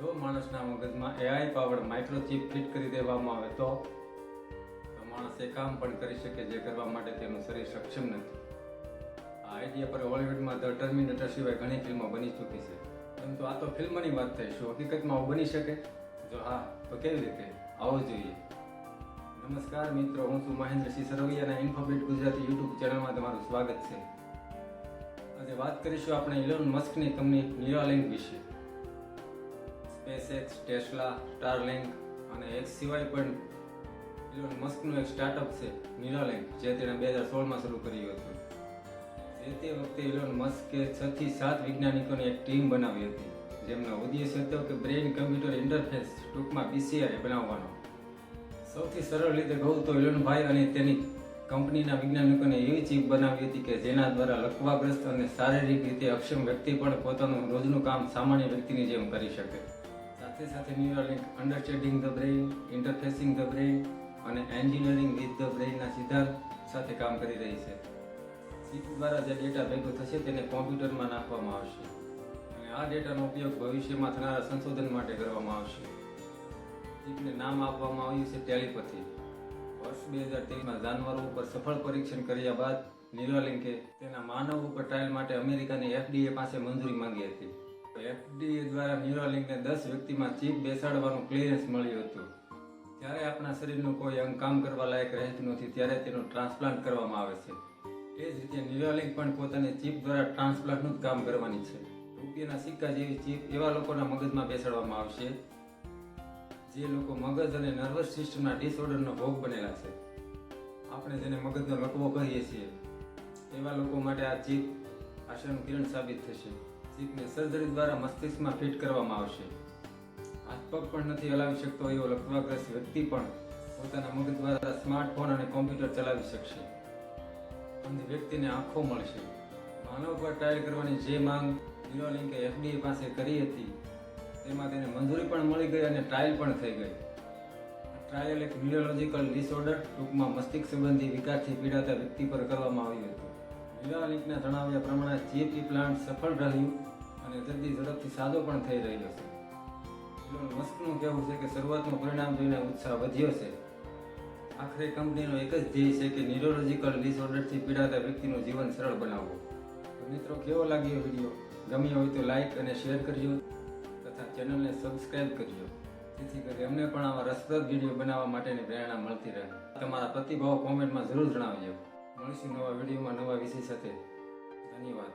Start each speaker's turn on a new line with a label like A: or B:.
A: જો માણસના મગજમાં એઆઈ પાવર્ડ માઇક્રોચિપ ફિટ કરી દેવામાં આવે તો માણસ એ કામ પણ કરી શકે જે કરવા માટે તેનું શરીર સક્ષમ નથી. આ આઈડિયા પર હોલિવૂડમાં ધ ટર્મિનેટર સિવાય ઘણી ફિલ્મો બની ચૂકી છે, પરંતુ આ તો ફિલ્મની વાત થઈ. શું હકીકતમાં આવું બની શકે? જો હા, તો કેવી રીતે? આવો જોઈએ. નમસ્કાર મિત્રો, હું છું મહેન્દ્રસિંહ સરવૈયા અને ઇન્ફોબીટ ગુજરાતી યુટ્યુબ ચેનલમાં તમારું સ્વાગત છે. આજે વાત કરીશું આપણે ઇલોન મસ્કની કંપની ન્યુરાલિંક વિશે. સ્પેસએક્સ, ટેસ્લા, સ્ટારલિંક અને એક સિવાય પણ ઇલોન મસ્કનું એક સ્ટાર્ટઅપ છે ન્યુરાલિંક, જે તેણે 2016માં શરૂ કર્યું હતું. તે વખતે ઇલોન મસ્કે 6 થી 7 વૈજ્ઞાનિકોની એક ટીમ બનાવી હતી, જેમનો ઉદ્દેશ હતો કે બ્રેઇન કમ્પ્યુટર ઇન્ટરફેસ, ટૂંકમાં BCI બનાવવાનો. સૌથી સરળ રીતે કહું તો ઇલોનભાઈ અને તેની કંપનીના વૈજ્ઞાનિકોને એવી ચીપ બનાવી હતી કે જેના દ્વારા લકવાગ્રસ્ત અને શારીરિક રીતે અક્ષમ વ્યક્તિ પણ પોતાનું રોજનું કામ સામાન્ય વ્યક્તિની જેમ કરી શકે. સાથે સાથે Neuralink understanding the brain, interfacing the brain અને એન્જિનિયરિંગ વિથ ધ બ્રેઇનના સિદ્ધાંત સાથે કામ કરી રહી છે. ચીપ દ્વારા જે ડેટા ભેગો થશે તેને કોમ્પ્યુટરમાં નાખવામાં આવશે અને આ ડેટાનો ઉપયોગ ભવિષ્યમાં થનારા સંશોધન માટે કરવામાં આવશે. ચીપને નામ આપવામાં આવ્યું છે ટેલિપથી. વર્ષ 2023માં જાનવરો ઉપર સફળ પરીક્ષણ કર્યા બાદ ન્યુરાલિંકે તેના માનવ ઉપર ટ્રાયલ માટે અમેરિકાની FDA પાસે મંજૂરી માંગી હતી. FDA દ્વારા ન્યુરાલિંકને 10 વ્યક્તિમાં ચીપ બેસાડવાનું ક્લિયરન્સ મળ્યું હતું. જ્યારે આપણા શરીરનું કોઈ અંગ કામ કરવા લાયક રહેતું નથી ત્યારે તેનું ટ્રાન્સપ્લાન્ટ કરવામાં આવે છે. એ જ રીતે ન્યુરાલિંક પણ પોતાની ચીપ દ્વારા ટ્રાન્સપ્લાન્ટનું જ કામ કરવાની છે. રૂપિયાના સિક્કા જેવી ચીપ એવા લોકોના મગજમાં બેસાડવામાં આવશે જે લોકો મગજ અને નર્વસ સિસ્ટમના ડિસઓર્ડરનો ભોગ બનેલા છે. આપણે જેને મગજનો લકવો કહીએ છીએ એવા લોકો માટે આ ચીપ આશાનું કિરણ સાબિત થશે. ચીપને સર્જરી દ્વારા મસ્તિષ્કમાં ફિટ કરવામાં આવશે. હાથ પગ પણ નથી હલાવી શકતો એવો લકવાગ્રસ્ત વ્યક્તિ પણ પોતાના મગજ દ્વારા સ્માર્ટફોન અને કોમ્પ્યુટર ચલાવી શકશે. અંધ વ્યક્તિને આંખો મળશે. માનવ પર ટ્રાયલ કરવાની જે માંગ ન્યુરાલિંકે FDA પાસે કરી હતી તેમાં તેને મંજૂરી પણ મળી ગઈ અને ટ્રાયલ પણ થઈ ગઈ. ટ્રાયલ એક ન્યુરોલોજીકલ ડિસઓર્ડર, ટૂંકમાં મસ્તિષ્ક સંબંધી વિકારથી પીડાતા વ્યક્તિ પર કરવામાં આવ્યું હતું. ન્યુરાલિંકના જણાવ્યા પ્રમાણે ચીપ ઇમ્પ્લાન્ટ સફળ રહ્યું અને જલ્દી ઝડપથી સાજો પણ થઈ રહ્યો છે. ઇલોન મસ્કનું કહેવું છે કે શરૂઆતનું પરિણામ જોઈને ઉત્સાહ વધ્યો છે. આખરે કંપનીનો એક જ ધ્યેય છે કે ન્યુરોલોજીકલ ડિસઓર્ડરથી પીડાતા વ્યક્તિનું જીવન સરળ બનાવવું. તો મિત્રો, કેવો લાગ્યો વિડીયો? ગમ્યો હોય તો લાઈક અને શેર કરજો તથા ચેનલને સબસ્ક્રાઇબ કરજો, જેથી કરી અમને પણ આવા રસપ્રદ વિડીયો બનાવવા માટેની પ્રેરણા મળતી રહે. તમારા પ્રતિભાવ કોમેન્ટમાં જરૂર જણાવજો. મળીશું નવા વિડીયોમાં નવા વિષય સાથે. ધન્યવાદ.